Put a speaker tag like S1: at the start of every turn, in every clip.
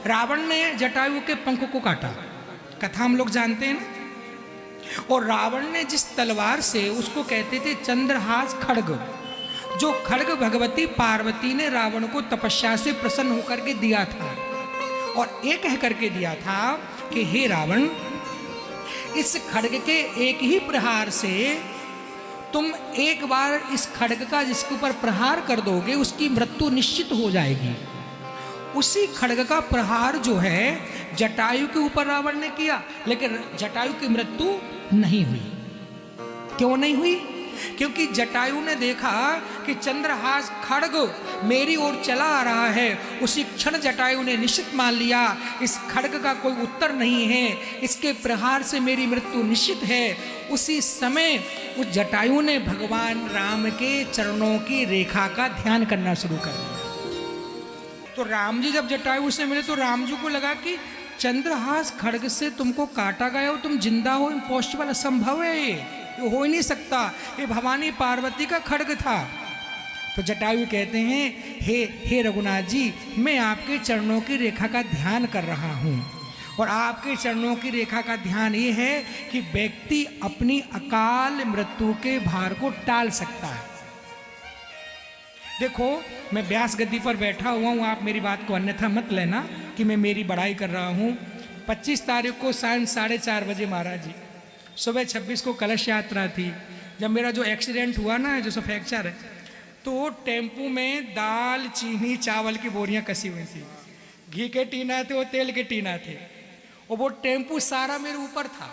S1: रावण ने जटायु के पंख को काटा, कथा हम लोग जानते हैं ना। और रावण ने जिस तलवार से, उसको कहते थे चंद्रहास खड्ग, जो खड्ग भगवती पार्वती ने रावण को तपस्या से प्रसन्न होकर के दिया था। और ये कह करके दिया था कि हे रावण, इस खड्ग के एक ही प्रहार से तुम एक बार इस खड्ग का जिसके ऊपर प्रहार कर दोगे, उसकी मृत्यु निश्चित हो जाएगी। उसी खड्ग का प्रहार जो है जटायु के ऊपर रावण ने किया, लेकिन जटायु की मृत्यु नहीं हुई। क्यों नहीं हुई? क्योंकि जटायु ने देखा कि चंद्रहास खड्ग मेरी ओर चला आ रहा है। उसी क्षण जटायु ने निश्चित मान लिया, इस खड्ग का कोई उत्तर नहीं है, इसके प्रहार से मेरी मृत्यु निश्चित है। उसी समय उस जटायु ने भगवान राम के चरणों की रेखा का ध्यान करना शुरू कर दिया। तो राम जी जब जटायु से मिले तो राम जी को लगा कि चंद्रहास खड्ग से तुमको काटा गया हो, तुम जिंदा हो, इम्पॉसिबल, असंभव है, ये हो ही नहीं सकता, ये भवानी पार्वती का खड्ग था। तो जटायु कहते हैं, हे रघुनाथ जी, मैं आपके चरणों की रेखा का ध्यान कर रहा हूँ। और आपके चरणों की रेखा का ध्यान ये है कि व्यक्ति अपनी अकाल मृत्यु के भार को टाल सकता है। देखो, मैं व्यास गद्दी पर बैठा हुआ हूँ, आप मेरी बात को अन्यथा मत लेना कि मैं मेरी बड़ाई कर रहा हूँ। 25 तारीख को सांझ 4:30 बजे महाराज जी, सुबह 26 को कलश यात्रा थी। जब मेरा जो एक्सीडेंट हुआ ना, जो सब फ्रैक्चर है, तो टेम्पू में दाल, चीनी, चावल की बोरियां कसी हुई थी, घी के टीना थे, वो तेल के टीना थे, और वो टेम्पू सारा मेरे ऊपर था।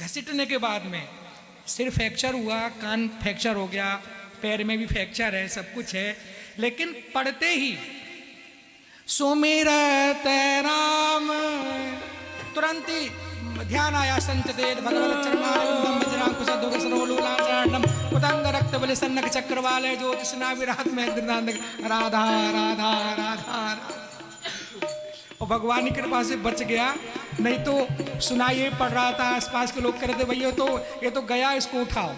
S1: घसीटने के बाद में सिर फ्रैक्चर हुआ, कान फ्रैक्चर हो गया, पैर में भी फ्रैक्चर है, सब कुछ है। लेकिन पढ़ते ही सुमिरत राम, तुरंत ही ध्यान आया, संचतेत भगवत चरणारविंदम वज्रांकुशोदोग सर्वलोलाचारणम उदंग रक्त बलि सन्नक चक्रवाले ज्योतिषना विराट में राधा राधा राधा राधा। और भगवान की कृपा से बच गया, नहीं तो सुनाइए पढ़ रहा था, आसपास के लोग कह रहे थे भैया तो ये तो गया, इसको उठाओ।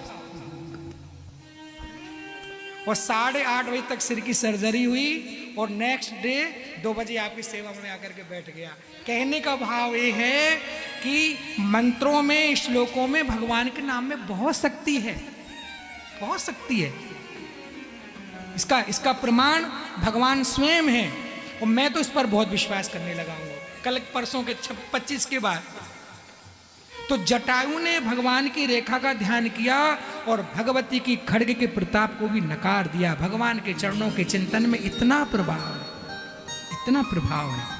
S1: और 8:30 बजे तक सिर की सर्जरी हुई और नेक्स्ट डे 2 बजे आपकी सेवा में आकर के बैठ गया। कहने का भाव ये है कि मंत्रों में, श्लोकों में भगवान के नाम में बहुत शक्ति है, बहुत शक्ति है। इसका प्रमाण भगवान स्वयं है। और मैं तो इस पर बहुत विश्वास करने लगा हूँ। कल परसों के 25 के बाद तो जटायु ने भगवान की रेखा का ध्यान किया और भगवती की खड्ग के प्रताप को भी नकार दिया। भगवान के चरणों के चिंतन में इतना प्रभाव है, इतना प्रभाव है।